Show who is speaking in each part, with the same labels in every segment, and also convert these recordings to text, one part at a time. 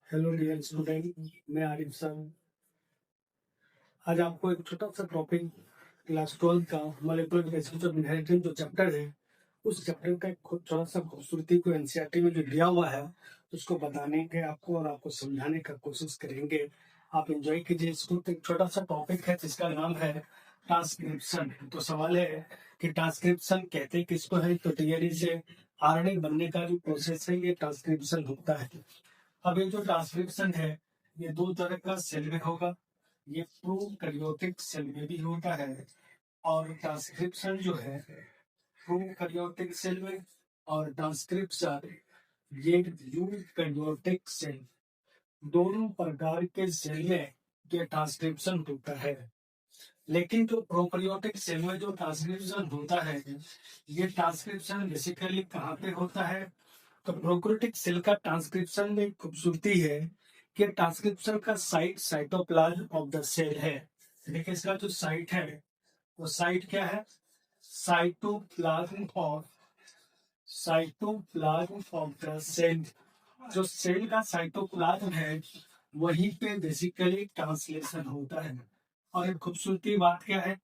Speaker 1: Hello dear student, मैं Arif sir. आज आपको एक छोटा सा टॉपिक क्लास 12 का मॉलिक्यूलर बेसिस ऑफ इनहेरिटेंस जो चैप्टर है, उस चैप्टर का एक थोड़ा सा खूबसूरती को एनसीईआरटी में जो दिया हुआ है उसको बताने के आपको और आपको समझाने का कोशिश करेंगे। आप एंजॉय कीजिए। इसको एक छोटा सा टॉपिक है जिसका नाम है ट्रांसक्रिप्शन। तो सवाल है कि ट्रांसक्रिप्शन कहते किसको है। तो डीएनए से आरएनए बनने का जो प्रोसेस है ये ट्रांसक्रिप्शन होता है। अब ये जो ट्रांसक्रिप्शन है ये दो तरह का सेल में होगा। ये प्रोकैरियोटिक सेल में भी होता है और ट्रांसक्रिप्शन जो है प्रोकैरियोटिक सेल में, और ट्रांसक्रिप्शन ये यूकैरियोटिक सेल, दोनों प्रकार के सेल में ये ट्रांसक्रिप्शन होता है। लेकिन जो प्रोकैरियोटिक सेल में जो ट्रांसक्रिप्शन होता है ये ट्रांसक्रिप्शन बेसिकली कहाँ पे होता है। तो प्रोकैरियोटिक सेल का ट्रांसक्रिप्शन में खूबसूरती है कि ट्रांसक्रिप्शन का site cytoplasm of the cell है। देखिए इसका जो साइट है वो साइट क्या है, साइटोप्लाज्म ऑफ द सेल। जो सेल का साइटोप्लाज्म है वहीं पे बेसिकली ट्रांसलेशन होता है। और एक खूबसूरती बात क्या है,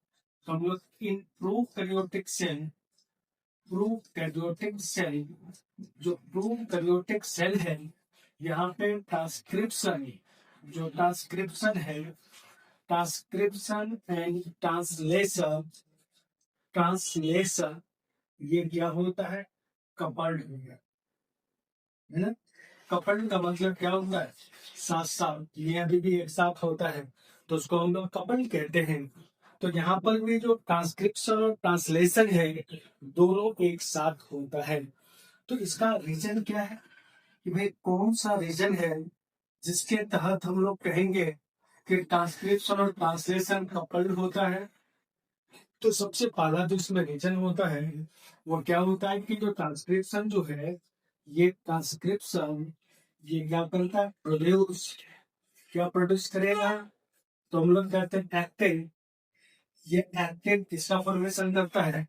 Speaker 1: तो हम लोग इन प्रोकैरियोटिक सेल जो प्रोकैरियोटिक सेल है यहाँ पे ट्रांसक्रिप्शन एंड ट्रांसलेशन ये क्या होता है, कपल्ड हो गया है ना। कपल्ड का मतलब क्या होता है, साथ साथ, ये अभी भी एक साथ होता है तो उसको हम लोग कपल्ड कहते हैं। तो यहाँ पर भी जो ट्रांसक्रिप्शन और ट्रांसलेशन है दोनों एक साथ होता है। तो इसका रीजन क्या है कि भाई कौन सा रीजन है जिसके तहत हम लोग कहेंगे कि ट्रांसक्रिप्शन और ट्रांसलेशन कपल्ड होता है। तो सबसे पहला जो इसमें रीजन होता है वो क्या होता है कि जो ट्रांसक्रिप्शन जो है ये ट्रांसक्रिप्शन ये क्या करता है, प्रोड्यूस करेगा। तो हम लोग कहते हैं एक्टिन। ये एक्टिन किसका फॉर्मेशन करता है,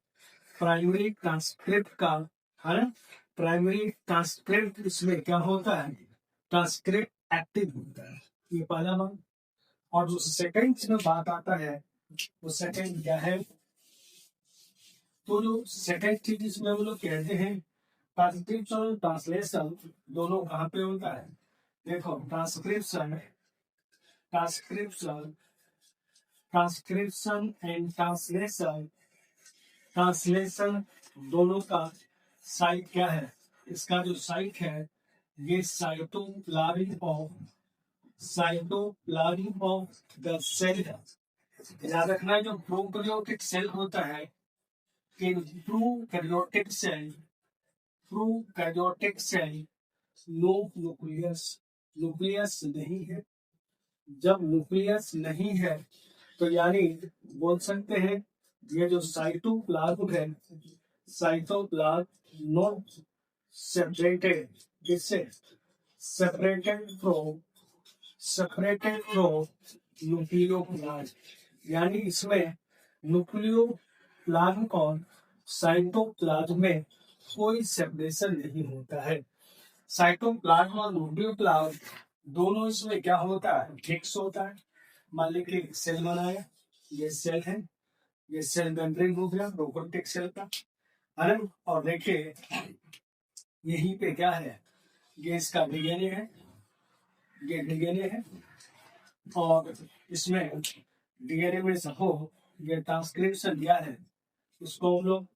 Speaker 1: प्राइमरी ट्रांसक्रिप्ट का, है ना। प्राइमरी ट्रांसक्रिप्ट इसमें क्या होता है, ट्रांसक्रिप्ट एक्टिव होता है, ये पहला बात। और जो सेकंड में बात आता है वो सेकंड क्या है, तो जो सेकंड चीज इसमें हम लोग कहते हैं ट्रांसक्रिप्शन और ट्रांसलेशन दोनों कहाँ पे होता है। देखो transcription transcription transcription and translation दोनों का साइट क्या है, इसका जो साइट है ये साइटोप्लाज्म ऑफ द सेल है। याद रखना है जो प्रोकैरियोटिक सेल होता है कि prokaryotic cell no nucleus nucleus नहीं है। जब न्यूक्लियस नहीं है तो यानी बोल सकते हैं ये जो साइटोप्लाज्म नॉट सेपरेटेड, जिससे सेपरेटेड फ्रॉम न्यूक्लियोप्लाज्म, यानी इसमें न्यूक्लियोप्लाज्म और साइटोप्लाज्म में कोई सेपरेशन नहीं होता है। साइटोप्लाज्म और न्यूक्लियोप्लाज्म दोनों इसमें क्या होता है, फिक्स होता है। मान लीजिए एक सेल बनाया, ये सेल है, ये सेल मेम्ब्रेन हो गया प्रोकैरियोटिक सेल का, है ना। और देखिए यहीं पे क्या है, ये इसका डीएनए है, ये डीएनए है। और इसमें डीएनए में सपो ये ट्रांसक्रिप्शन दिया है, उसको हम लोग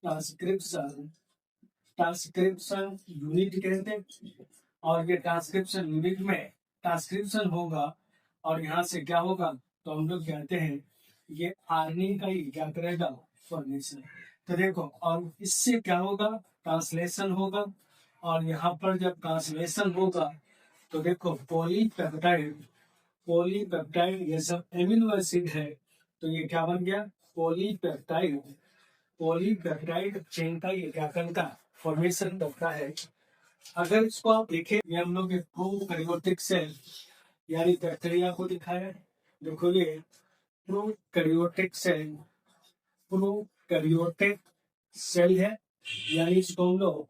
Speaker 1: ट्रांसक्रिप्शन यूनिट कहते हैं। और ये ट्रांसक्रिप्शन यूनिट में ट्रांसक्रिप्शन होगा और यहाँ से क्या होगा, तो हम लोग कहते हैं ये आरएनए का ही क्या करेगा, फॉर्मेशन। तो देखो और इससे क्या होगा, ट्रांसलेशन होगा। और यहाँ पर जब ट्रांसलेशन होगा तो देखो पॉलीपेप्टाइड ये सब एमिनो एसिड है, तो ये क्या बन गया, पॉलीपेप्टाइड पॉलीपेप्टाइड चेन का ये क्या करता है, फॉर्मेशन करता है। अगर इसको आप देखें, ये हम लोग एक प्रोकैरियोटिक सेल यानी बैक्टीरिया को दिखाया। देखो ये प्रोकैरियोटिक सेल प्रोकैरियोटिक सेल है, यानी इसको हम लोग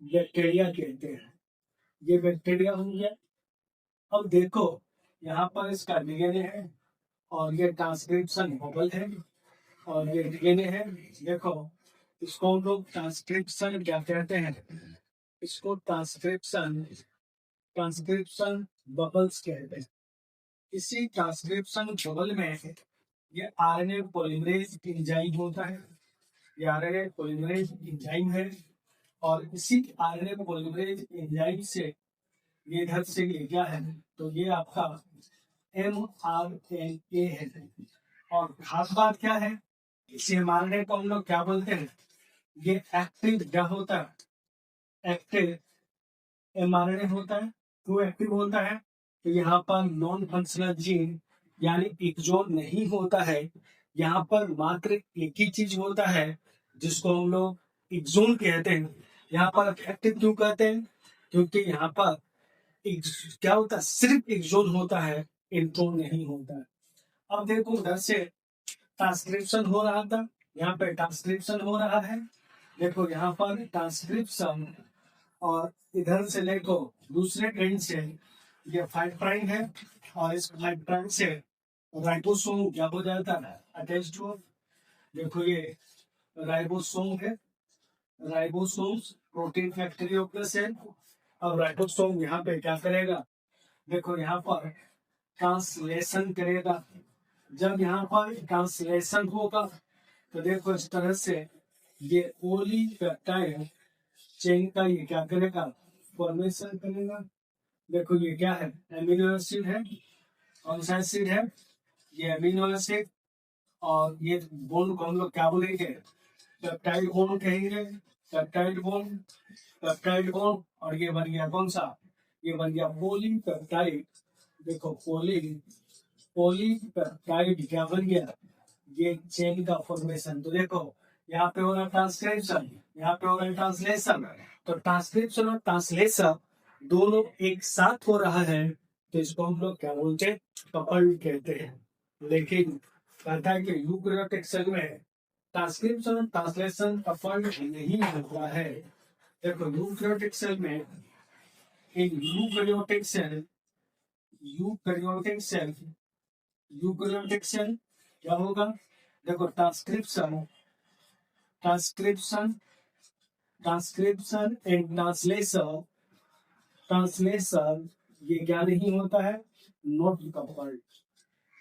Speaker 1: बैक्टीरिया कहते हैं। ये बैक्टीरिया हो गया। अब देखो यहाँ पर इसका डीएनए है और ये ट्रांसक्रिप्शन बबल है और ये डीएनए है। देखो इसको हम लोग ट्रांसक्रिप्शन क्या कहते हैं, इसको ट्रांसक्रिप्शन ट्रांसक्रिप्शन बबल्स कहते हैं। इसी ट्रांसक्रिप्शन बबल में ये आरएनए पॉलीमरेज एंजाइम होता है, ये आरएनए पॉलीमरेज एंजाइम है और इसी आरएनए पॉलीमरेज एंजाइम से ये इधर से ये क्या है, तो ये आपका mRNA है। और खास बात क्या है, इस mRNA को हम लोग क्या बोलते हैं, ये एक्टिव क्या होता है, एक्टिव mRNA होता है। क्यों एक्टिव होता है, तो यहाँ पर नॉन फंक्शनल जीन यानी एक्सोन नहीं होता है, यहाँ पर मात्र एक ही चीज होता है जिसको हम लोग एक्सोन कहते हैं। यहाँ पर एक्टिव क्यों कहते हैं, क्योंकि यहाँ पर क्या होता है, सिर्फ एक्सोन होता है, इंट्रोन नहीं होता है। अब देखो उधर से ट्रांसक्रिप्शन हो रहा था, यहाँ पे ट्रांसक्रिप्शन हो रहा है। देखो यहाँ पर ट्रांसक्रिप्शन और इधर से देखो दूसरे एंड से ये 5 प्राइम है और इस 5 प्राइम से राइबोसोम क्या हो जाता है, अटैच्ड हो। देखो ये राइबोसोम है, ribosomes protein factory of the cell. अब राइबोसोम यहाँ पे क्या करेगा, देखो यहाँ पर ट्रांसलेशन करेगा। जब यहाँ पर ट्रांसलेशन होगा तो देखो इस तरह से ये पॉलीपेप्टाइड चेन का ये क्या करेगा, फॉर्मेशन करेगा। देखो ये क्या है, एमिनो एसिड है, कौन सा एसिड है, ये एमिनो एसिड। और ये बॉन्ड को हम लोग क्या बोलेंगे, पेप्टाइड बॉन्ड कहेंगे, पेप्टाइड बॉन्ड, पेप्टाइड बॉन्ड। और ये बन गया कौन सा, ये बन गया पॉलीपेप्टाइड। देखो पॉलीपेप्टाइड क्या बन गया, ये चेन का फॉर्मेशन। तो देखो यहाँ पे हो रहा ट्रांसक्रिप्शन, यहाँ पे हो रहा ट्रांसलेशन। तो ट्रांसक्रिप्शन और ट्रांसलेशन दोनों एक साथ हो रहा है, तो इसको हम लोग क्या बोलते हैं, कपल्ड कहते हैं। लेकिन कहता है कि यूकेरियोटिक सेल में ट्रांसक्रिप्शन और ट्रांसलेशन कपल्ड नहीं होता है। देखो यूकेरियोटिक सेल में, इन यूकेरियोटिक सेल क्या होगा, देखो ट्रांसक्रिप्शन एंड ट्रांसलेशन ये क्या नहीं होता है, नॉट कपल्ड।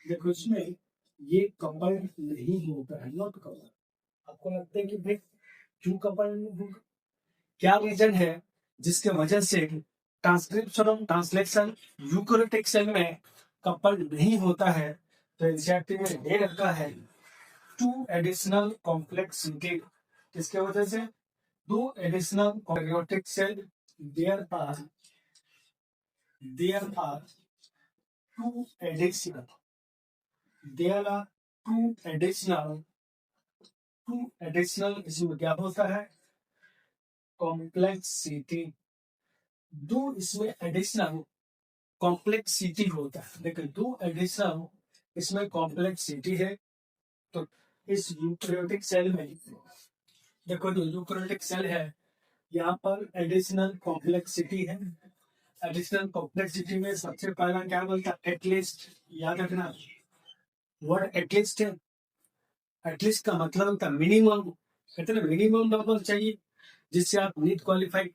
Speaker 1: देखो इसमें ये कपल्ड नहीं होता है, नॉट कपल्ड। आपको लगता है कि भाई क्यों कपल्ड नहीं होगा, क्या रीजन है जिसके वजह से ट्रांसक्रिप्शन और ट्रांसलेशन यूकेरियोटिक सेल में कपल्ड नहीं होता है। तो एग्जैक्टली में दे रखा है 2 एडिशनल कॉम्प्लेक्सिटी। इसके वजह से 2 additional eukaryotic cell, there are 2 additional there are 2 additional इसमें क्या होता है, कॉम्प्लेक्सिटी। 2 इसमें एडिशनल कॉम्प्लेक्सिटी होता है। देखो 2 एडिशनल इसमें कॉम्प्लेक्सिटी है। तो इस यूकेरियोटिक सेल में देखो जो यूकेरियोटिक सेल है यहाँ पर एडिशनल कॉम्प्लेक्सिटी है। एडिशनल कॉम्प्लेक्सिटी में सबसे पहला क्या बोलता है, एटलीस्ट। याद रखना वर्ड एटलीस्ट है, एटलीस्ट का मतलब होता है मिनिमम। कितने मिनिमम नंबर चाहिए जिससे आप नीट क्वालिफाई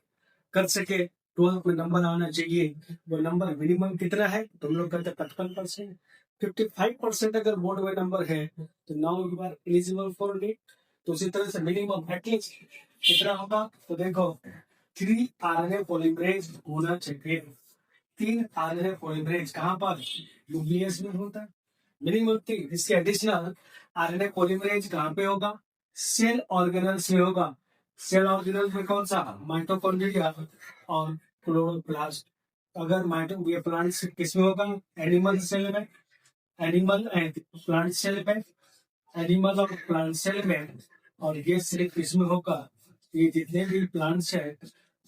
Speaker 1: कर सके, 12 में नंबर आना चाहिए। वो नंबर मिनिमम कितना है, तो हम लोग कहते हैं 55%। 55% अगर बोर्ड में नंबर है तो now you are eligible for NEET. तो उसी तरह से मिनिमम एटलीस्ट कितना होगा, तो देखो 3 आरएनए पॉलीमरेज होना चाहिए। 3 आरएनए पॉलीमरेज कहाँ पर, न्यूक्लियस में होता है मिनिमम 3। इसके एडिशनल आरएनए पॉलीमरेज कहाँ पे होगा, सेल ऑर्गेनल्स में होगा। सेल ऑर्गेनल में कौन सा, माइटोकॉन्ड्रिया और क्लोरोप्लास्ट। अगर ये प्लांट्स किसमें होगा, एनिमल सेल में, एनिमल एंड प्लांट सेल में, एनिमल और प्लांट सेल में। और ये सिर्फ किसमें होगा, ये जितने भी प्लांट्स है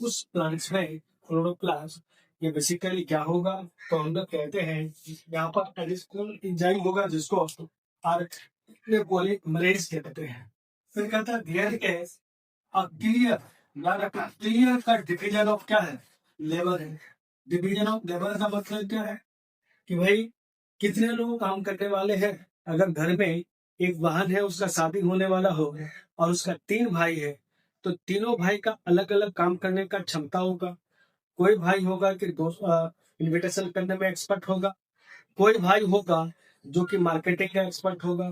Speaker 1: उस प्लांट्स में क्लोरोप्लास्ट। ये बेसिकली क्या होगा, तो हम लोग कहते हैं यहाँ पर एडिशनल एंजाइम होगा जिसको आरएनए पॉलीमरेज कहते हैं। फिर कहता है देयर इज अ क्लियर का डिवीजन ऑफ क्या है, लेबर है। डिवीजन ऑफ लेबर का मतलब क्या है, कि भाई कितने लोग काम करने वाले हैं। अगर घर में एक वाहन है, उसका शादी होने वाला हो और उसका 3 भाई है, तो तीनों भाई का अलग अलग काम करने का क्षमता होगा। कोई भाई होगा कि इन्विटेशन करने में एक्सपर्ट होगा, कोई भाई होगा जो कि मार्केटिंग का एक्सपर्ट होगा,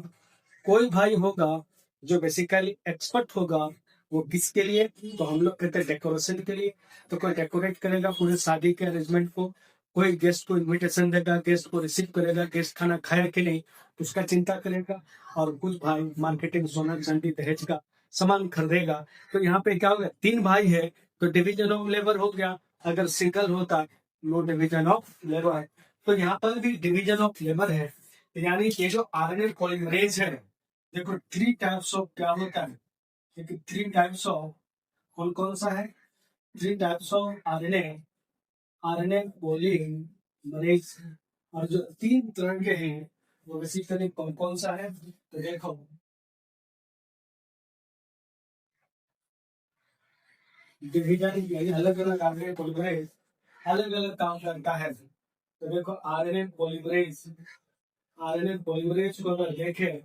Speaker 1: कोई भाई होगा जो बेसिकली एक्सपर्ट होगा। वो किसके लिए? तो हम लोग कहते हैं डेकोरेशन के लिए। तो कोई डेकोरेट करेगा पूरे शादी के अरेंजमेंट को, कोई गेस्ट को इनविटेशन देगा, गेस्ट को रिसीव करेगा, गेस्ट खाना खाया कि नहीं उसका चिंता करेगा। और कुछ भाई मार्केटिंग, सोना चांदी दहेज का सामान खरीदेगा। तो यहाँ पे क्या होगा, 3 भाई है तो डिवीजन ऑफ लेबर हो गया। अगर सिंगल होता नो डिवीजन ऑफ लेबर है। तो यहाँ पर भी डिवीजन ऑफ लेबर है। यानी ये जो आरएनए पॉलीमरेज है, देखो 3 टाइप्स ऑफ क्या होता है, देखिए 3 टाइप्स ऑफ कौन कौन सा है, 3 types of RNA, RNA polymerase. और जो 3 तरह के हैं वो बेसिकली कौन कौन सा है, तो देखो डिवीजन यानी अलग अलग आरएनए पॉलीमरेज अलग अलग काम करता है। तो देखो आरएनए पॉलीमरेज को अगर देखें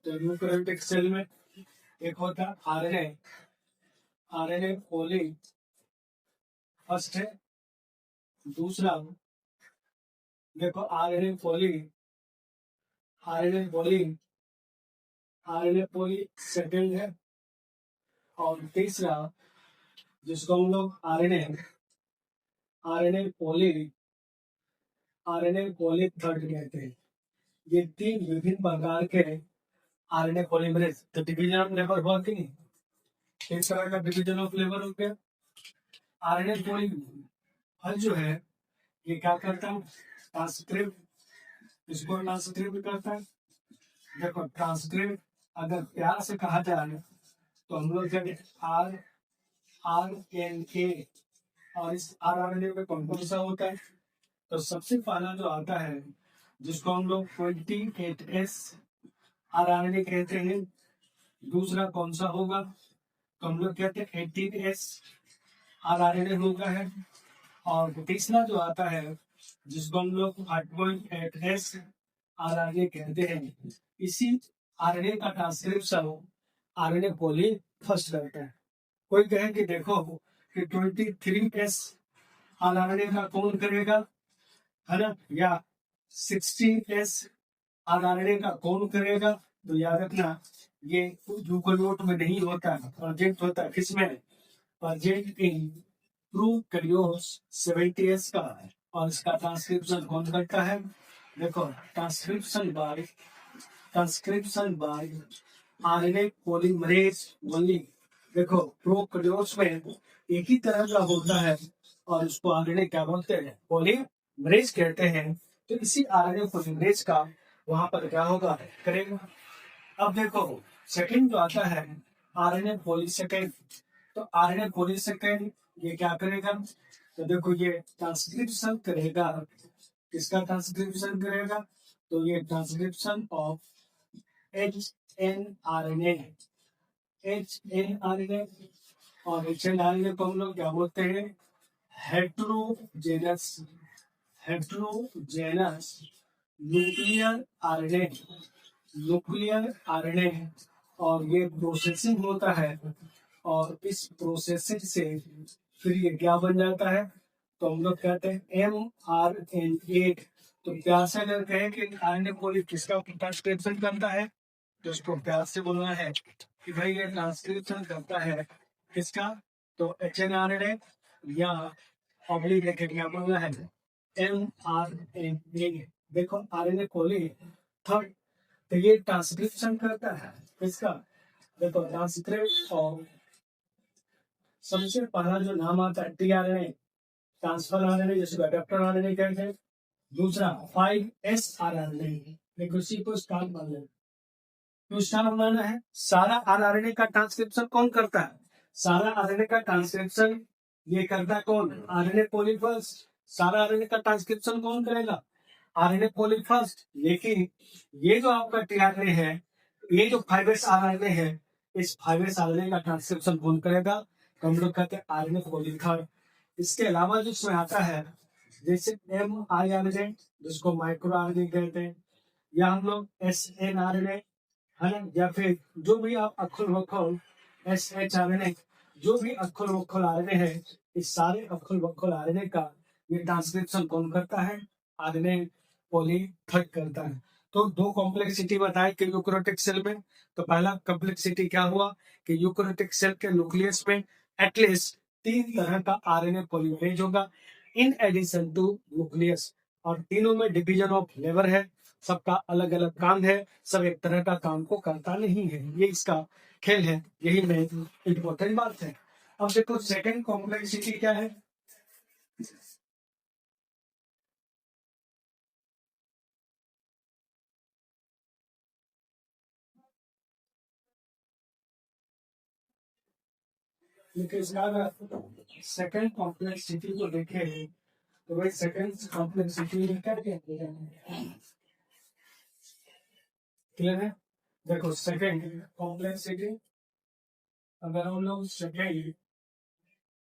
Speaker 1: तो यूकेरियोटिक सेल में एक होता है आरएनए, आरएनए पॉली फर्स्ट है। दूसरा देखो आरएनए पॉली सेकंड है। और तीसरा जिसको हम लोग आरएनए पॉली थर्ड कहते हैं। ये 3 विभिन्न प्रकार के आरएनए पॉलीमरेज। तो डिवीजन ऑफ लेबर हुआ कि नहीं, किस तरह का डिवीजन ऑफ लेबर हो गया। आरएनए पॉलीमरेज जो है ये क्या करता है, ट्रांसक्रिप्ट, इसको ट्रांसक्रिप्ट करता है। देखो ट्रांसक्रिप्ट अगर प्यार से कहा जाए तो हम लोग जब आर एन ए, और इस आरएनए में कौन कौन सा होता है, तो सबसे पहला जो आता है जिसको हम लोग 28S आरएनए कहते हैं। दूसरा कौन सा होगा, तो हम लोग कहते हैं 18S आरएनए होगा है। और तीसरा जो आता है जिसको हम लोग 8.8S आरएनए कहते हैं। इसी आरएनए का ट्रांसक्रिप्शन आरएनए पॉली फर्स्ट करता है। कोई कहे कि देखो कि 23S आरएनए का कौन करेगा, है ना, या 16S आरएनए का कौन करेगा, तो याद रखना ये यूकेरियोट में नहीं होता है, प्रेजेंट होता है किसमें, प्रेजेंट इन प्रोकैरियोट्स 70S का। और इसका ट्रांसक्रिप्शन कौन करता है, देखो transcription by RNA polymerase only. देखो प्रोकैरियोट्स में एक ही तरह का होता है और उसको आरएनए क्या बोलते हैं, पॉलीमरेज कहते हैं। तो इसी आरएनए पॉलीमरेज का वहां पर क्या होगा, करेगा। अब देखो सेकंड जो आता है आरएनए पॉलीसेकेंड। तो आरएनए पॉलीसेकेंड ये क्या करेगा, तो देखो ये ट्रांसक्रिप्शन करेगा। किसका ट्रांसक्रिप्शन करेगा, तो ये ट्रांसक्रिप्शन ऑफ एचएनआरएनए। और एचएनआरएनए को हम लोग क्या बोलते हैं, हेट्रोजेनस न्यूक्लियर आरएनए। और ये प्रोसेसिंग होता है और इस प्रोसेसिंग से फिर ये क्या बन जाता है, तो हम लोग कहते हैं mRNA। तो प्यार से अगर कहें कि आरएनए पॉली किसका ट्रांसक्रिप्शन करता है, तो इसको प्यार से बोलना है कि भाई ये ट्रांसक्रिप्शन करता है किसका, तो एचएनआरएनए, या ऑब्लिक लेके क्या बोलना है, mRNA। देखो आरएनए पॉली थर्ड, तो ये ट्रांसक्रिप्शन करता है किसका, देखो ट्रांसक्रिप्ट। और सबसे पहला जो नाम आता है टीआरएनए, ट्रांसफर आरएनए, जिसको अडेप्टर आरएनए कहते हैं। दूसरा 5S आरएनए, देखो इसी को स्टार मान लें। तो स्टार माना है सारा आरएनए का ट्रांसक्रिप्शन कौन करता है, सारा आरएनए का ट्रांसक्रिप्शन ये करता है कौन, आरएनए पॉलीफर्स्ट। सारा आरएनए का ट्रांसक्रिप्शन कौन करेगा, आरएनए पॉलीफर्स्ट। लेकिन ये जो आपका टीआरएनए है, ये जो 5S आरएनए है, इस 5S आरएनए का ट्रांसक्रिप्शन कौन करेगा, तो हम लोग कहते हैं आरएनए पॉलीथर्ड। इसके अलावा जो इसमें आता है जैसे mRNA जिसको माइक्रो आरएनए कहते हैं, या हम लोग SNRNA है ना, या फिर जो भी आप अक्खल वक्खल SHRNA, जो भी अक्खल वक्खल आरएनए है, इस सारे अक्खल वक्खल आरएनए का ये ट्रांसक्रिप्शन कौन करता है? आरएनए पॉलीमरेज करता है। तो दो कॉम्प्लेक्सिटी बताए कि यूकेरियोटिक सेल में। तो पहला कॉम्प्लेक्सिटी क्या हुआ कि यूकेरियोटिक सेल के न्यूक्लियस में एटलीस्ट 3 तरह का आरएनए पॉलीमरेज होगा इन एडिशन टू न्यूक्लियस, और तीनों में डिवीजन ऑफ लेबर है, सबका अलग अलग काम है, सब एक तरह का काम को करता नहीं है, ये इसका खेल है, यही मेन इंपॉर्टेंट बात है। अब देखो सेकंड कॉम्प्लेक्सिटी क्या है। सेकंड कॉम्प्लेक्सिटी को देखे तो भाई सेकंड कॉम्प्लेक्सिटी क्या कहते हैं, क्लियर है। देखो सेकंड कॉम्प्लेक्सिटी, अगर हम लोग सेकंड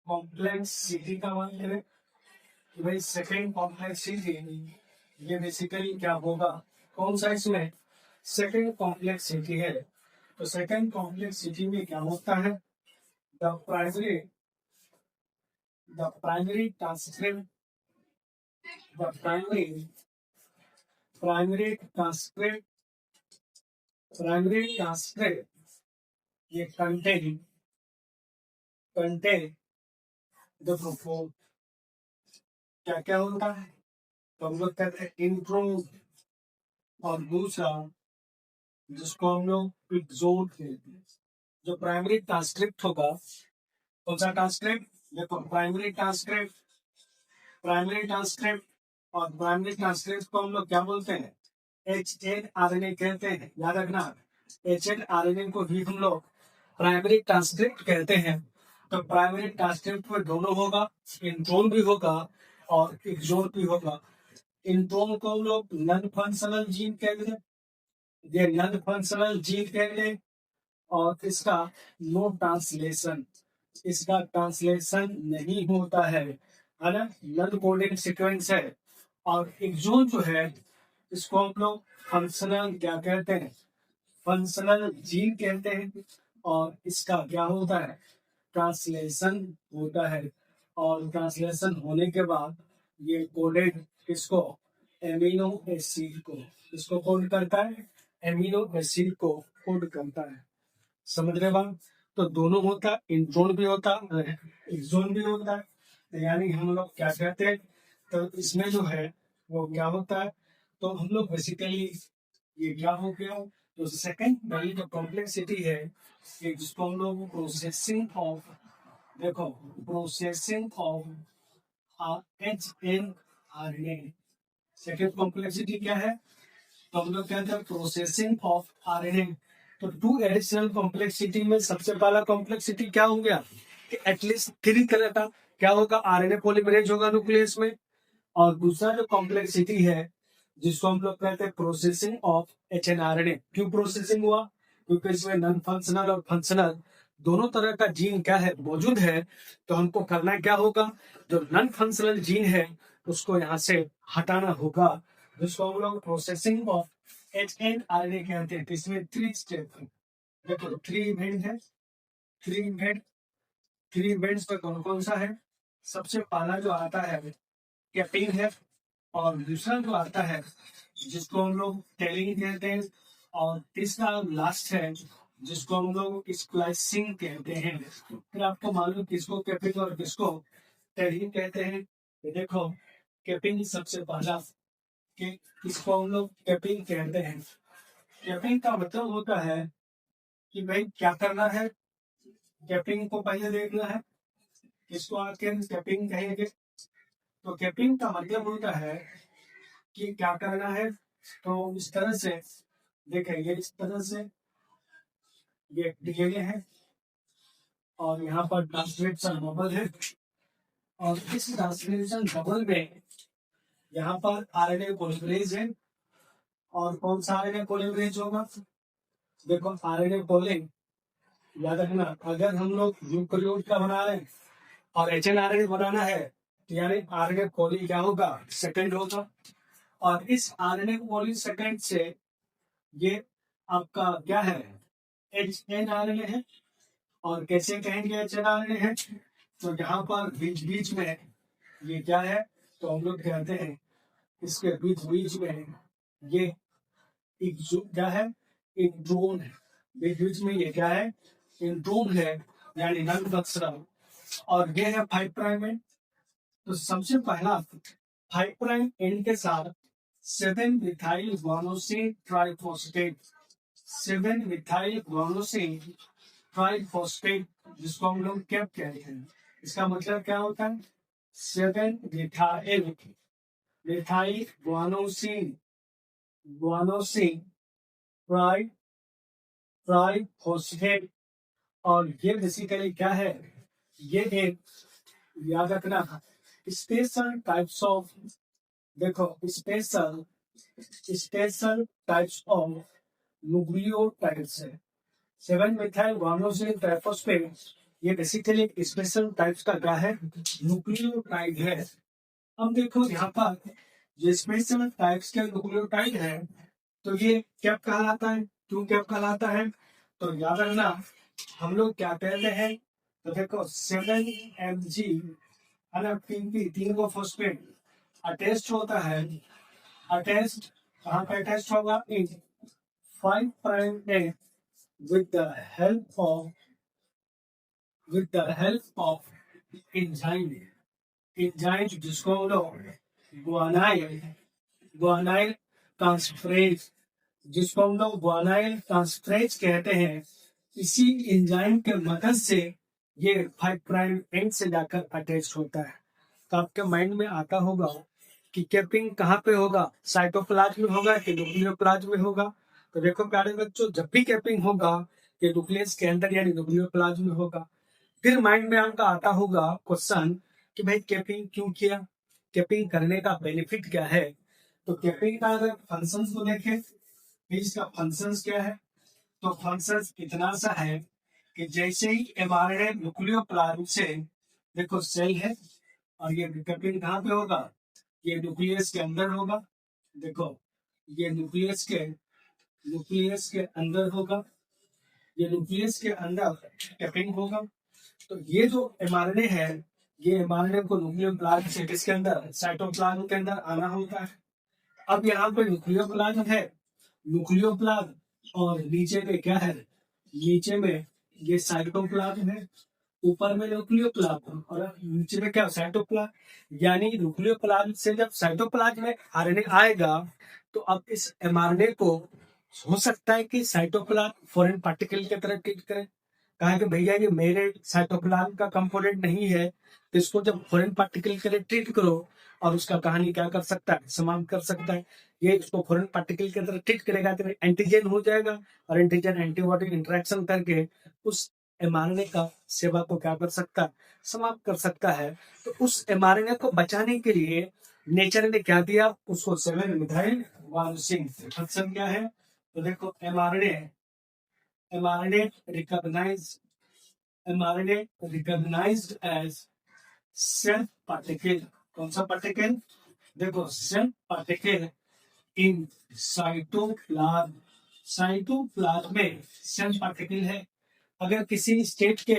Speaker 1: कॉम्प्लेक्सिटी का बात करें तो भाई सेकंड कॉम्प्लेक्सिटी ये बेसिकली क्या होगा, कौन सा इसमें सेकंड कॉम्प्लेक्सिटी है। तो सेकंड कॉम्प्लेक्सिटी में क्या होता है, the primary transcript, the primary transcript ये कंटेन द प्रोफोन, क्या क्या होता है, तो हम लोग कहते हैं इंट्रोन, और दूसरा जिसको हम लोग एक्सोन कहते हैं। जो प्राइमरी ट्रांसक्रिप्ट होगा, कौन सा ट्रांसक्रिप्ट, देखो प्राइमरी ट्रांसक्रिप्ट और प्राइमरी ट्रांसक्रिप्ट को हम लोग क्या बोलते हैं, HNRNA कहते हैं, याद रखना। HNRNA को भी हम लोग प्राइमरी ट्रांसक्रिप्ट कहते हैं। तो प्राइमरी ट्रांसक्रिप्ट में दोनों होगा, इंट्रोन भी होगा और एक्सोन भी होगा। इंट्रोन को हम लोग नॉन फंक्शनल जीन कहते हैं, ये नॉन फंक्शनल जीन कहते हैं, और इसका नो ट्रांसलेशन, इसका ट्रांसलेशन नहीं होता है ना, नॉन कोडेड सीक्वेंस है। और एक्सोन जो है इसको हम लोग फंक्शनल क्या कहते हैं, फंक्शनल जीन कहते हैं, और इसका क्या होता है, ट्रांसलेशन होता है। और ट्रांसलेशन होने के बाद ये कोडेड किसको, एमिनो एसिड को, इसको कोड करता है, एमिनो एसिड को कोड करता है। समझ रहे बात। तो दोनों होता है, इंट्रोन भी होता है, एक्सोन भी होता है। तो यानी हम लोग क्या कहते हैं, तो इसमें जो है वो क्या होता है, तो हम लोग बेसिकली ये क्या हो गया, तो सेकंड वाली जो कॉम्प्लेक्सिटी है ये जिसको हम लोग प्रोसेसिंग ऑफ, देखो processing of HNRNA, second complexity क्या है, तो हम लोग कहते हैं प्रोसेसिंग ऑफ आरएनए। तो टू एडिशनल कॉम्प्लेक्सिटी में सबसे पहला कॉम्प्लेक्सिटी क्या हो गया कि एटलीस्ट 3 तरह का क्या होगा, आरएनए पॉलीमरेज होगा न्यूक्लियस में। और दूसरा जो कॉम्प्लेक्सिटी है जिसको हम लोग कहते हैं प्रोसेसिंग ऑफ HNRNA। क्यों प्रोसेसिंग हुआ, क्योंकि इसमें नॉन फंक्शनल और फंक्शनल दोनों तरह का जीन क्या है मौजूद है। तो हमको करना क्या होगा, जो नॉन फंक्शनल जीन है उसको यहाँ से हटाना होगा, जिसको हम लोग प्रोसेसिंग ऑफ HNRNA कहते हैं। तो इसमें 3 स्टेप है, देखो 3 इवेंट है, 3 इवेंट्स में कौन कौन सा है। सबसे पहला जो आता है कैपिंग है, और दूसरा जो आता है जिसको हम लोग टेलिंग कहते हैं, और तीसरा लास्ट है जिसको हम लोग स्प्लाइसिंग कहते हैं। फिर आपको मालूम किसको कैपिंग और किसको टेलिंग कहते हैं। तो देखो कैपिंग सबसे पहला कि इसको हम लोग कैपिंग कहते हैं। कैपिंग का मतलब होता है कि भाई क्या करना है, कैपिंग को पहले देखना है, इसको आके कैपिंग कहेंगे। तो कैपिंग का मतलब होता है कि क्या करना है, तो इस तरह से देखेंगे, इस तरह से ये डीएनए है और यहाँ पर ट्रांसक्रिप्शन बबल है, और इस ट्रांसक्रिप्शन बबल में यहाँ पर आरएनए पॉलीमरेज है। और कौन सा आरएनए पॉलीमरेज होगा, देखो आरएनए पॉलिंग, याद रखना अगर हम लोग यूकेरियोट का बना रहे हैं और HNRNA बनाना है यानी आरएनए पॉली क्या होगा, सेकंड होगा। और इस आरएनए पॉली सेकंड से ये आपका क्या है, एच एन आरएनए है। और कैसे कहेंगे एच एन आरएनए है, तो यहाँ पर बीच बीच में ये क्या है, तो हम लोग कहते हैं इसके बीच बीच में ये एक क्या है, इंट्रोन है। बीच बीच में ये क्या है, इंट्रोन है, यानी नन बक्सरल। और ये है 5 प्राइम एंड। तो सबसे पहला 5 प्राइम एंड के साथ 7 methyl guanosine triphosphate, 7 methyl guanosine triphosphate, जिसको हम लोग कैप कहते हैं। इसका मतलब क्या होता है, 7 methyl methyl guanosine guanosine try triphosphate. और ये बेसिकली क्या है, ये एक, याद रखना, स्पेशल टाइप्स ऑफ, देखो special special types of nucleotides है। 7 मिथाइल गुआनोसिन ट्राइफॉस्फेट ये बेसिकली स्पेशल टाइप्स का क्या है, न्यूक्लियोटाइड है। अब देखो यहाँ पर ये स्पेशल टाइप्स के न्यूक्लियोटाइड है, तो ये क्या कहलाता है, क्यों क्या कहलाता है, तो याद रखना हम लोग क्या कहते हैं, तो देखो 7 Mg है ना, तीन को फॉस्फेट अटेस्ट होता है, अटेस्ट कहाँ पे अटेस्ट होगा, इन 5 prime and with the help of enzyme जिसको हम लोग गुआनाइल ट्रांसफरेज, जिसको हम लोग गुआनाइल ट्रांसफरेज कहते हैं। इसी एंजाइम के मदद से ये 5 प्राइम एंड से जाकर अटैच होता है। तो आपके माइंड में आता होगा कि कैपिंग कहाँ पे होगा, साइटोप्लाज्म में होगा कि न्यूक्लियोप्लाज्म में होगा। तो देखो प्यारे बच्चों, जब भी कैपिंग होगा ये न्यूक्लियस के अंदर यानी न्यूक्लियोप्लाज्म में होगा। फिर माइंड में आपका आता होगा क्वेश्चन कि भाई कैपिंग क्यों किया, कैपिंग करने का बेनिफिट क्या है। तो कैपिंग का अगर फंक्शंस को देखें, इसका फंक्शंस क्या है, तो फंक्शंस इतना सा है कि जैसे ही एमआरएनए न्यूक्लियोप्लाज्म से, देखो सेल है और ये कैपिंग कहाँ पे होगा, ये न्यूक्लियस के अंदर होगा। देखो ये न्यूक्लियस के अंदर होगा, ये न्यूक्लियस के अंदर कैपिंग होगा। तो ये जो एमआरएनए है, ये एमआरएनए को न्यूक्लियोप्लाज्म से किसके अंदर, साइटोप्लाज्म के अंदर आना होता है। अब यहाँ पे न्यूक्लियोप्लाज्म है, न्यूक्लियोप्लाज्म और नीचे पे क्या है, नीचे में ये साइटोप्लाज्म है, ऊपर में न्यूक्लियोप्लाज्म और नीचे में क्या, साइटोप्लाज्म। यानी न्यूक्लियोप्लाज्म से जब साइटोप्लाज्म में आरएनए आएगा, तो अब इस एमआरएनए को हो सकता है कि साइटोप्लाज्म फॉरेन पार्टिकल की तरह ट्रीट करें। कहा कि भैया ये मेरे साइटोप्लाज्म का कंपोनेंट नहीं है, तो इसको जब फॉरेन पार्टिकल के लिए ट्रीट करो, और उसका कहानी क्या कर सकता है, समाप्त कर सकता है। ये इसको फॉरेन पार्टिकल की तरह ट्रीट करेगा तो एंटीजन हो जाएगा, और एंटीजन एंटीबॉडी इंटरेक्शन करके उस एमआरएनए का सेवा को क्या कर सकता है, समाप्त कर सकता है। तो उस एमआरएनए को बचाने के लिए नेचर ने क्या दिया, उसको 7 मिथाइल गुआनोसिन। फंक्शन क्या है, तो देखो mRNA recognized as self particle. कौन सा पार्टिकल, देखो self particle in cytoplasm. Cytoplasm में सेल्फ पार्टिकल है। अगर किसी स्टेट के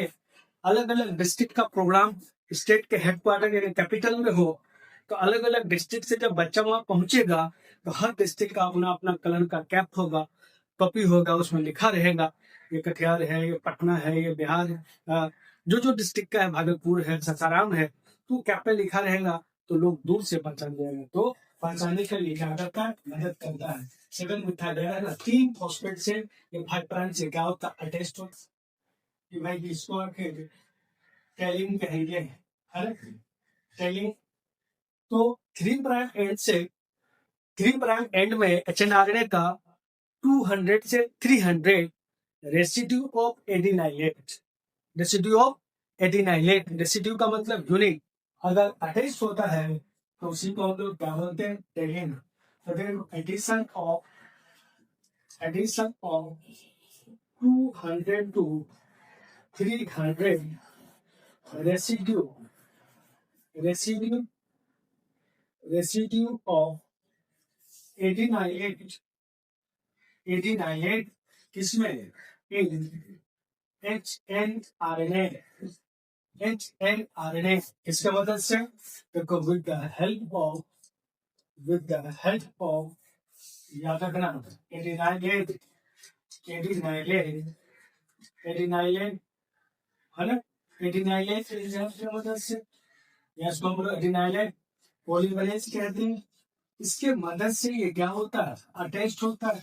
Speaker 1: अलग अलग डिस्ट्रिक्ट का प्रोग्राम स्टेट के हेडक्वार्टर यानी कैपिटल में हो, तो अलग अलग डिस्ट्रिक्ट से जब बच्चा वहां पहुंचेगा, तो हर डिस्ट्रिक्ट का अपना अपना कलर का कैप होगा, टोपी होगा, उसमें लिखा रहेगा ये कटिहार है, ये पटना है, ये बिहार है, जो जो डिस्ट्रिक्ट का है, भागलपुर है, सासाराम है, तो कैप पे लिखा रहेगा, तो लोग दूर से पहचान जाएंगे। तो पहचानने के लिए क्या करता है, मदद करता है। 7 मिथाइल 3 फॉस्फेट से ये 5 प्राइम से क्या होता है, अटैच होता है। कि भाई इसको टेलिंग कहेंगे, है ना, टेलिंग। तो 3 प्राइम एंड से 3 प्राइम एंड में एचएनआरएनए का 200 से 300 residue of adenylate, residue of adenylate, residue का मतलब यूनिट, अगर अटैच होता है तो उसी को हम लोग क्या बोलते हैं, टेलिंग। तो देखो addition of 200 to 300 residue residue residue of adenylate किसमें? In H N R N A इसके मदद से देखो विद द हेल्प ऑफ याद रखना एडिनाइलेट एडिनाइलेट एडिनाइलेट है ना, एडिनाइलेट की मदद से या इसको हम लोग एडिनाइलेट पॉलीमरेज कहते हैं। इसके मदद से ये क्या होता है? अटैच्ड होता है।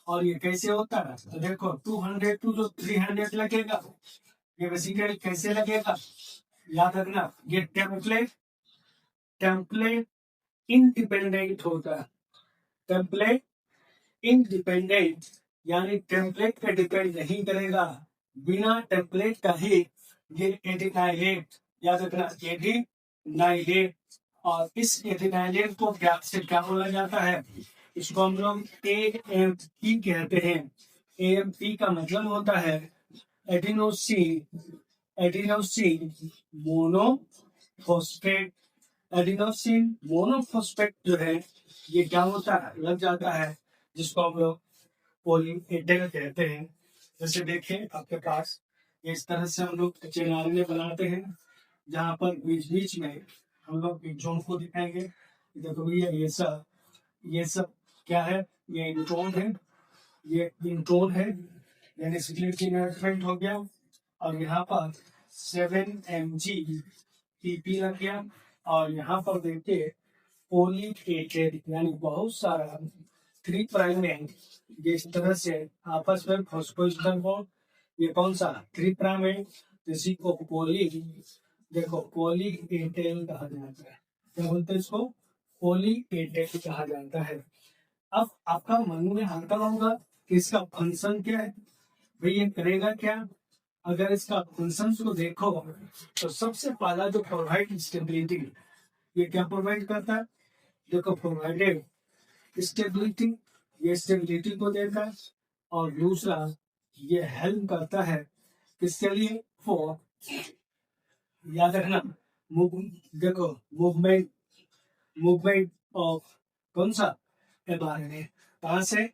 Speaker 1: और ये कैसे होता है? तो देखो 200 टू जो 300 लगेगा, ये बेसिकली कैसे लगेगा याद रखना, ये टेम्पलेट इंडिपेंडेंट होता है। टेम्पलेट इंडिपेंडेंट यानी टेम्पलेट पे डिपेंड नहीं करेगा, बिना टेम्पलेट का ही ये एडिनाइलेट याद रखना एडिनाइलेट। और इस एडिनाइलेट को गैप से क्या बोला जाता है? इसको हम लोग AMP कहते हैं। AMP का मतलब होता है एडिनोसिन मोनोफॉस्फेट। एडिनोसिन मोनोफॉस्फेट जो है ये क्या होता है? लग जाता है, जिसको हम लोग पॉलीएडेन कहते हैं। जैसे देखें आपके पास इस तरह से हम लोग चेनारे बनाते हैं, जहाँ पर बीच बीच में हम लोग इंट्रोन को दिखाएंगे। देखो भैया ये सब क्या है? ये इंट्रोन है, यानी सिक्लेट की इन्वेस्टमेंट हो गया। और यहाँ पर 7 mg लग गया। और यहाँ पर देखिए पॉलीएडेड यानी बहुत सारा 3 प्राइम में ये इस तरह से आपस में फॉस्फोएस्टर हो। ये कौन सा 3 प्राइम है? इसी को पॉलीएडेन कहा जाता है। क्या बोलते हैं इसको? पॉलीएडेन कहा जाता है। अब आपका मन में आता होगा कि इसका फंक्शन क्या है, भाई ये करेगा क्या? अगर इसका फंक्शन को देखो तो सबसे पहला जो प्रोवाइड स्टेबिलिटी, ये क्या प्रोवाइड करता है? देखो प्रोवाइडेड स्टेबिलिटी, ये स्टेबिलिटी को देता है। और दूसरा ये हेल्प करता है किसके लिए? फॉर याद रखना देखो मूवमेंट ऑफ कौन सा? mRNA। कहां से?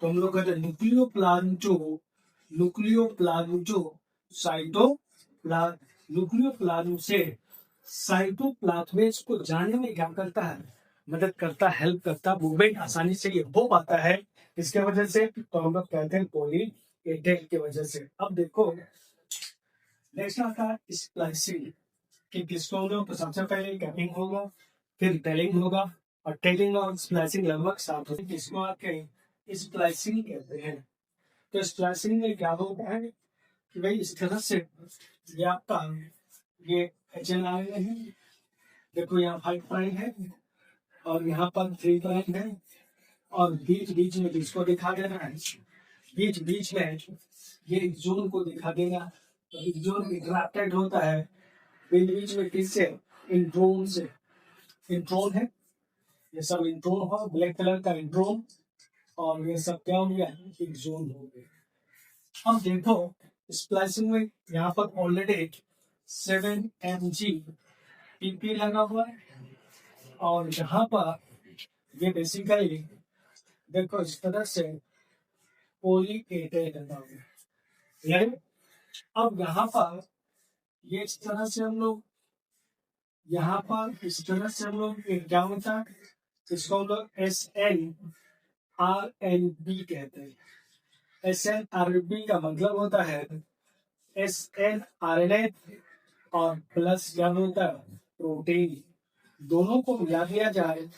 Speaker 1: तो हम लोग कहते हैं न्यूक्लियोप्लाज्म से साइटोप्लाज्मेज को जाने में क्या करता है? मदद करता, हेल्प करता, मूवमेंट आसानी से ये हो पाता है। इसके वजह से तो हम लोग कहते हैं पॉलीएडेन की वजह से। अब देखो नेक्स्ट आता है स्प्लाइसिंग, कि किसको हम लोग तो सबसे पहले कैपिंग होगा, फिर टेलिंग होगा। और टेलिंग और स्प्लाइसिंग लगभग साथ होते हैं, जिसको आपके स्प्लाइसिंग कहते हैं। तो स्प्लाइसिंग में क्या होता है कि भाई इस तरह से ये आपका ये HNI है, देखो यहाँ 5 प्राइम है और यहाँ पर 3 प्राइम है। और बीच बीच में किसको दिखा देना है? बीच बीच में ये जोन को दिखा देना। तो जोन इंटरैक्टेड होता है बीच बीच में किससे? इंट्रोन है, ये सब इंट्रोन हो, ब्लैक कलर का इंट्रोन। और ये सब क्या हो गया? एक जोन हो गया। अब देखो स्प्लाइसिंग में यहाँ पर ऑलरेडी 7 mg लगा हुआ है। और यहाँ पर ये बेसिकली देखो इस तरह से पॉलीएडेन लगा हुआ है। अब यहाँ पर ये इस तरह से हम लोग क्या होता है? इसको हम लोग SNRNB कहते हैं। SNRNB का मतलब होता है SNRNA और प्लस क्या होता है? प्रोटीन। दोनों को मिला दिया जाए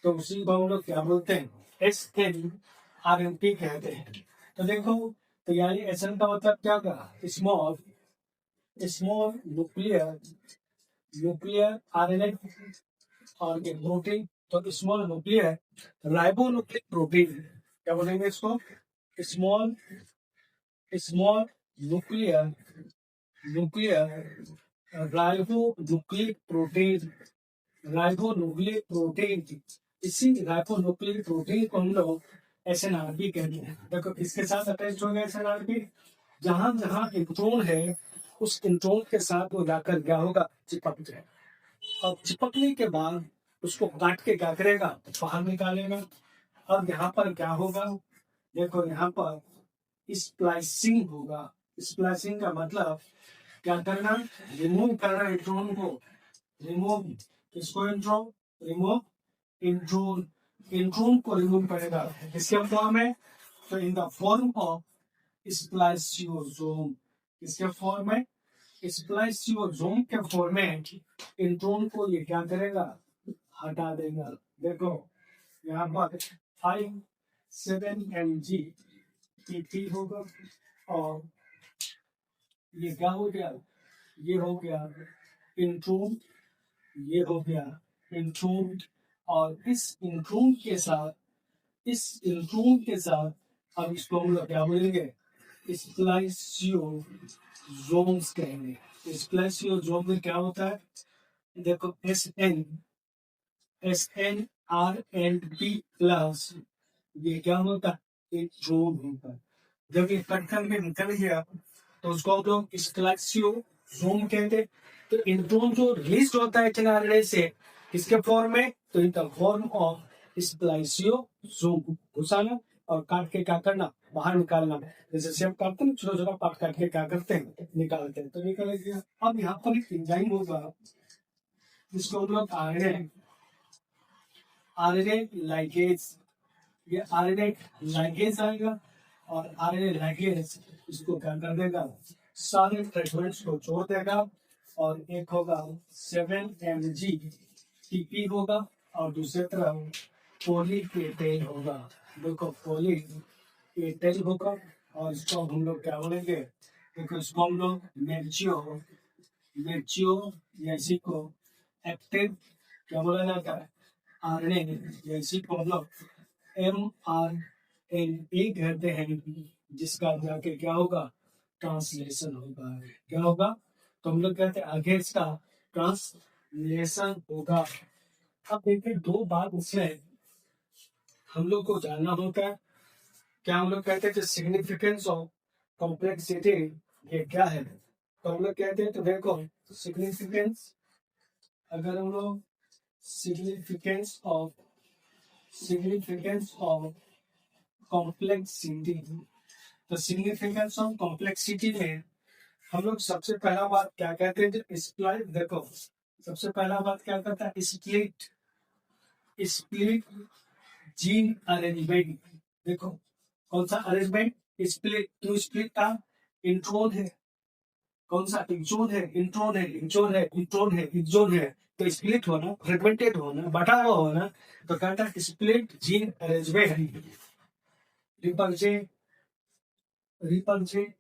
Speaker 1: तो उसी को हम लोग क्या बोलते हैं? SNRNP कहते हैं। तो देखो तो यानी SN का मतलब क्या का? स्मॉल न्यूक्लियर RNA और प्रोटीन। तो स्मॉल न्यूक्लियर राइबोन्यूक्लिक प्रोटीन, क्या बोलेंगे इसको? Small nuclear ribonucleic protein. इसी राइबोन्यूक्लिक प्रोटीन को हम लोग SNRP कहते हैं। देखो इसके साथ अटैच हो गया SNRP, जहां जहां इंट्रोन है उस इंट्रोन के साथ वो जाकर क्या होगा? चिपक जाएगा। और चिपकने के बाद उसको काट के क्या करेगा, बाहर निकालेगा। अब यहाँ पर क्या होगा, देखो यहाँ पर स्प्लाइसिंग होगा। स्प्लाइसिंग का मतलब क्या करना, रिमूव करना इंट्रोन को, रिमूव किसको, इंट्रोन, रिमूव इंट्रोन, इंट्रोन को रिमूव करेगा। किसके फॉर्म में, तो in the form of spliceosome. किसके फॉर्म में, स्प्लाइसियोसोम के फॉर्म में इंट्रोन को ये क्या करेगा, हटा देगा। देखो यहाँ पर 5,7 mg होगा और ये क्या हो गया, ये हो गया इंट्रोन, ये हो गया इंट्रोन। और इस इंट्रोन के साथ, इस इंट्रोन के साथ अब इसको हम लोग क्या बोलेंगे, स्प्लाइसियोसोम्स कहेंगे। स्प्लाइसियोसोम में क्या होता है, देखो SN/RNP प्लस, ये क्या होता है, इंट्रोन होता है। जब ये कट करके निकल गया तो उसको हम लोग स्प्लाइसियोसोम कहते। तो इंट्रोन जो रिलीज होता है आरएनए से, किसके फॉर्म में, तो in the form of spliceosome. घुसाना और काट के क्या करना, बाहर निकालना। जैसे सेब काटते हैं, छोटा छोटा पार्ट काट के क्या करते हैं, निकालते हैं। तो निकल गया। अब यहाँ पर एक एंजाइम होगा जिसको हम लोग आरएनए लाइगेज, ये आरएनए लाइगेज आएगा और आरएनए लाइगेज इसको क्या कर देगा, सारे फ्रेगमेंट्स को छोड़ देगा। और एक होगा 7 mg होगा और दूसरे तरफ पॉलीकेटेन होगा। देखो पॉलीकेटेन होगा और इसको हम लोग क्या बोलेंगे, देखो इसको हम लोग मेर्चियो या इसी को एक्टिव क्या बोला जाता है, आरएनए या इसी को हम लोग mRNA कहते हैं, जिसका जाके क्या होगा, ट्रांसलेशन होगा। क्या होगा, तो हम लोग कहते हैं आगे इसका ट्रांसलेशन होगा। अब देखिए दो बात इसमें हम लोग को जानना होता है। क्या हम लोग कहते हैं सिग्निफिकेंस ऑफ कॉम्प्लेक्सिटी, ये क्या है, तो हम लोग कहते हैं, तो देखो सिग्निफिकेंस, अगर हम लोग सिग्निफिकेंस ऑफ कॉम्प्लेक्सिटी, तो सिग्निफिकेंस ऑफ कॉम्प्लेक्सिटी में हम लोग सबसे पहला बात क्या कहते हैं, जो स्प्लाइट, देखो सबसे पहला बात क्या करता है, स्प्लिट जीन अरेंजमेंट। देखो कौन सा अरेंजमेंट, स्प्लिट, क्यों स्प्लिट का, इंट्रोन है, कौन सा, इंट्रोन है, इंट्रोन है, इंट्रोन है, इंट्रोन है, इंट्रोन है। तो स्प्लिट होना, फ्रेगमेंटेड होना, बटा हुआ होना, तो कहता है split gene arrangement. Represent, represent,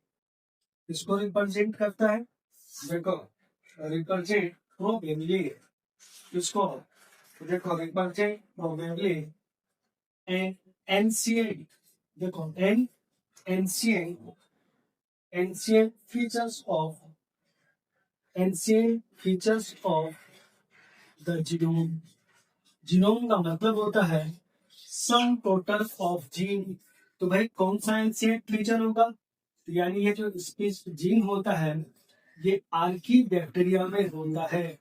Speaker 1: इसको रिप्रेजेंट करता है। देखो रिप्रेजेंट प्रोबेबली, इसको देखो रिप्रेजेंट प्रोबेबली एंशिएंट, देखो ancient features of the genome. Genome का मतलब होता है सम टोटल ऑफ जीन। तो भाई कौन सा एंशिएंट फीचर होगा, तो यानी ये जो जीन होता है ये आर्की बैक्टीरिया में होता है।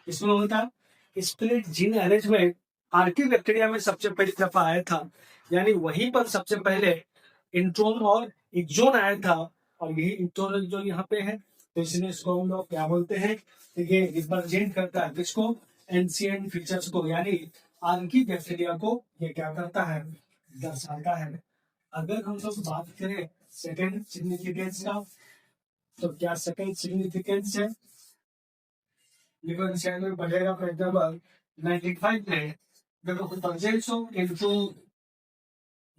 Speaker 1: इसमें होता है split gene arrangement, Archie bacteria में सबसे पहली दफा आया था, यानी वहीं पर सबसे पहले इंट्रोन और एक्सोन आया था। और यही इंट्रोन एक्सोन यहाँ पे है, तो इसलिए इसको हम लोग क्या बोलते हैं, ये रिप्रेजेंट करता है किसको, एंशिएंट फीचर्स को, यानी आर्की बैक्टीरिया को ये क्या करता है, दर्शाता है। अगर हम लोग बात करें सेकेंड सिग्निफिकेंस का, तो क्या सेकेंड सिग्निफिकेंस है, because channel बढ़ेगा for example 95 में, देखो presence of intro,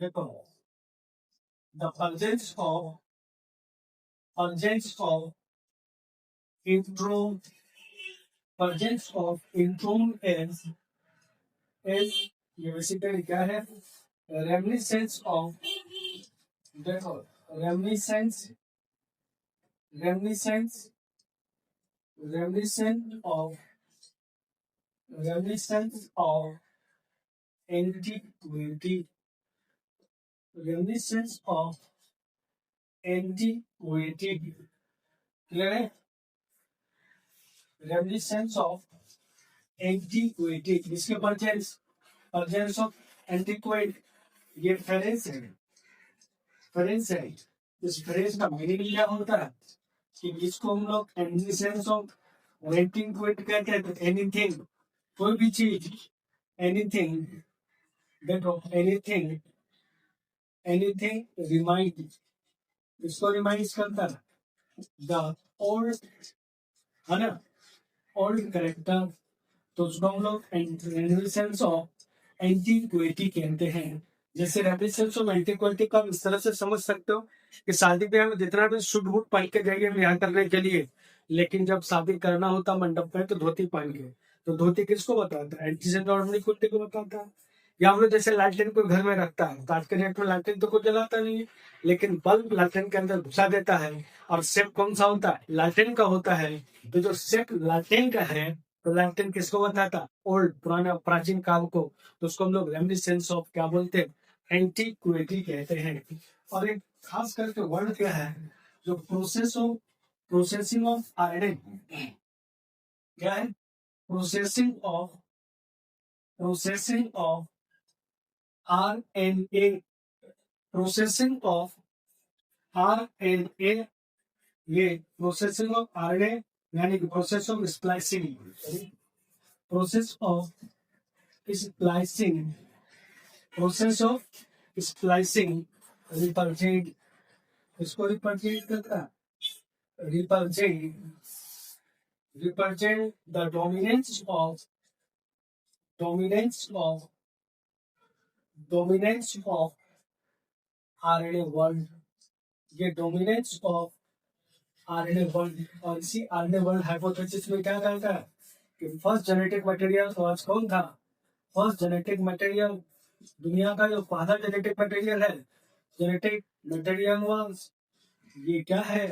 Speaker 1: देखो the presence of intro, presence of intron is ये बेसिकली क्या है, reminiscence of, देखो reminiscence reminiscence reminiscence of antiquity, reminiscence of antiquity, clear है, reminiscence of एंटीक्वेटिक, इसके परजेंस ऑफ एंटीक्वेट, ये फ्रेंस है, फ्रेंस है। इस फ्रेंस का मीनिंग क्या होता है कि इसको हम लोग एंटीसेंस ऑफ एंटीक्वेट कहते हैं। तो एनीथिंग, कोई भी चीज, एनीथिंग, देखो एनीथिंग, एनीथिंग रिमाइंड, इसको रिमाइंड करता है द ओल्ड, है ना, ओल्ड करेक्टर। तो उसको हम लोग रेमिनिसेंस ऑफ एंटीक्विटी कहते हैं। जैसे रेमिनिसेंस ऑफ एंटीक्विटी का इस तरह से समझ सकते हो कि शादी ब्याह में जितना भी सूट बूट पहन के जाइए ब्याह करने के लिए, लेकिन जब शादी करना होता मंडप में तो धोती पहन के, तो धोती किसको बताता है? एंटीसेंस ऑफ एंटीक्विटी को बताता है। या हम लोग जैसे लालटेन को घर में रखता है, तो आज के डेट में लालटेन तो कोई जलाता नहीं है, लेकिन बल्ब लालटेन के अंदर घुसा देता है। और शेप कौन सा होता है? लालटेन का होता है। तो जो शेप लालटेन का है, तो लालटेन किसको बताता? ओल्ड, पुराना, प्राचीन काल को। तो उसको हम लोग रेमिनिसेंस ऑफ क्या बोलते हैं? एंटीक्विटी कहते हैं। और एक खास करके वर्ड क्या है, जो प्रोसेसिंग ऑफ आयरन, क्या है? Processing of RNA, processing of RNA, ये प्रोसेसिंग ऑफ RNA यानी कि process of splicing, process of splicing, process of splicing represent, इसको रिप्रेजेंट करता है, represent the dominance of RNA world, ये डोमिनेंस ऑफ RNA वर्ल्ड। और इसी RNA वर्ल्ड हाइपोथेसिस में क्या कहता है कि फर्स्ट जेनेटिक मटेरियल तो आज कौन था? फर्स्ट जेनेटिक मटेरियल, दुनिया का जो पहला जेनेटिक मटेरियल है, जेनेटिक मटेरियल वाज, ये क्या है?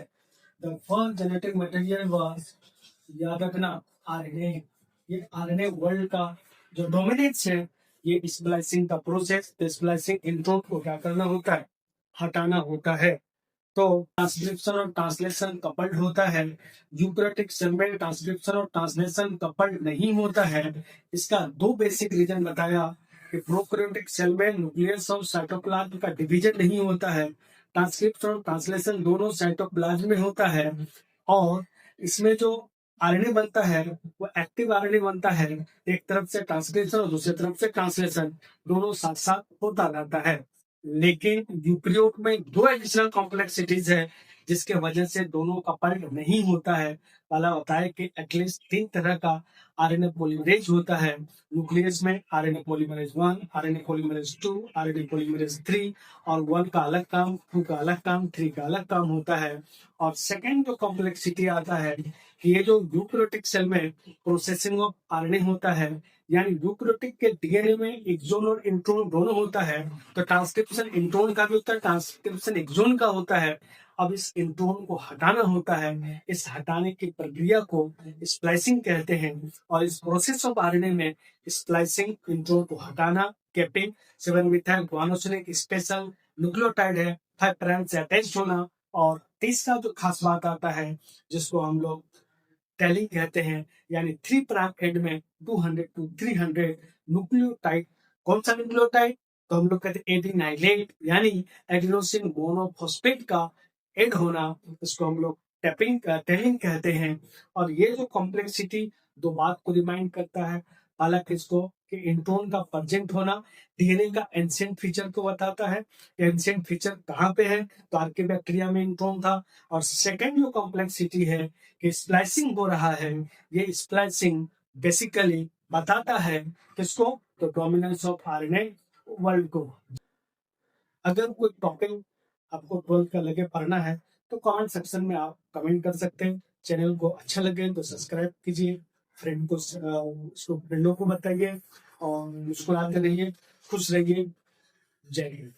Speaker 1: The first genetic material was, याद रखना, RNA। ये RNA वर्ल्ड का जो डोमिनेंस है, ये स्प्लाइसिंग का प्रोसेस, स्प्लाइसिंग इंट्रोन को क्या करना होता है? हटाना होता है। तो ट्रांसक्रिप्शन और ट्रांसलेशन कपल्ड होता है। यूकैरियोटिक सेल में ट्रांसक्रिप्शन और ट्रांसलेशन कपल्ड नहीं होता है। इसका दो बेसिक रीजन बताया कि प्रोकैरियोटिक सेल में न्यूक्लियस और साइटोप्लाज्म का डिवीजन नहीं होता है, ट्रांसक्रिप्शन और ट्रांसलेशन दोनों साइटोप्लाज्म में होता है। और इसमें जो आरएनए बनता है वो एक्टिव आरएनए बनता है, एक तरफ से ट्रांसक्रिप्शन और दूसरी तरफ से ट्रांसलेशन, दोनों साथ साथ होता रहता है। लेकिन यूकैरियोट में दो एडिशनल कॉम्प्लेक्सिटीज है जिसके वजह से दोनों का पल्ट नहीं होता है। पहला बताया कि एटलीस्ट 3 तरह का आरएनए पॉलीमरेज होता है न्यूक्लियस में, RNA polymerase 1, RNA polymerase 2, RNA polymerase 3। और 1 का अलग काम, 2 का अलग काम, 3 का अलग काम होता है। और सेकेंड जो कॉम्प्लेक्सिटी आता है कि ये जो यूकैरियोटिक सेल में प्रोसेसिंग ऑफ आरएनए होता है, यानी यूकैरियोटिक के डीएनए में एक्सोन और इंट्रोन दोनों होता है, तो ट्रांसक्रिप्शन इंट्रोन का भी होता है, ट्रांसक्रिप्शन एक्सोन का होता है। अब इस इंट्रोन को हटाना होता है, इस हटाने की प्रक्रिया को स्प्लाइसिंग कहते हैं। और इस प्रोसेस ऑफ आरएनए में स्प्लाइसिंग, इंट्रोन को हटाना, कैपिंग, 7 मिथाइल गुआनोसिलिक स्पेशल न्यूक्लियोटाइड है, 5 प्राइम से अटैच होना। और तीसरा जो खास बात आता है जिसको हम लोग टेलिंग कहते हैं, यानी 3 प्राइम एंड में 200 to 300 न्यूक्लियोटाइड। कौन सा न्यूक्लियोटाइड? तो हम लोग कहते हैं एडिनाइलेट, यानी एडिनोसिन मोनोफॉस्फेट का एड होना, इसको हम लोग टेलिंग कहते हैं। और ये जो कॉम्प्लेक्सिटी दो बात को रिमाइंड करता है, पहला किसको कि इंट्रोन का प्रेजेंट होना डीएनए का एंशिएंट फीचर को बताता है। एंशिएंट फीचर कहाँ पे है? तो आर्किबैक्टीरिया में इंट्रोन था। और सेकेंड जो कॉम्प्लेक्सिटी है कि स्प्लाइसिंग हो रहा है, ये स्प्लाइसिंग बेसिकली बताता है किसको? तो डोमिनेंस ऑफ आरएनए वर्ल्ड को। अगर कोई टॉपिक आपको 12th का लगे पढ़ना है तो कमेंट सेक्शन में आप कमेंट कर सकते हैं। चैनल को अच्छा लगे तो सब्सक्राइब कीजिए, फ्रेंड को उसको फ्रेंडों को बताइए, और मुस्कुराते रहिए, खुश रहिए। जय हिंद।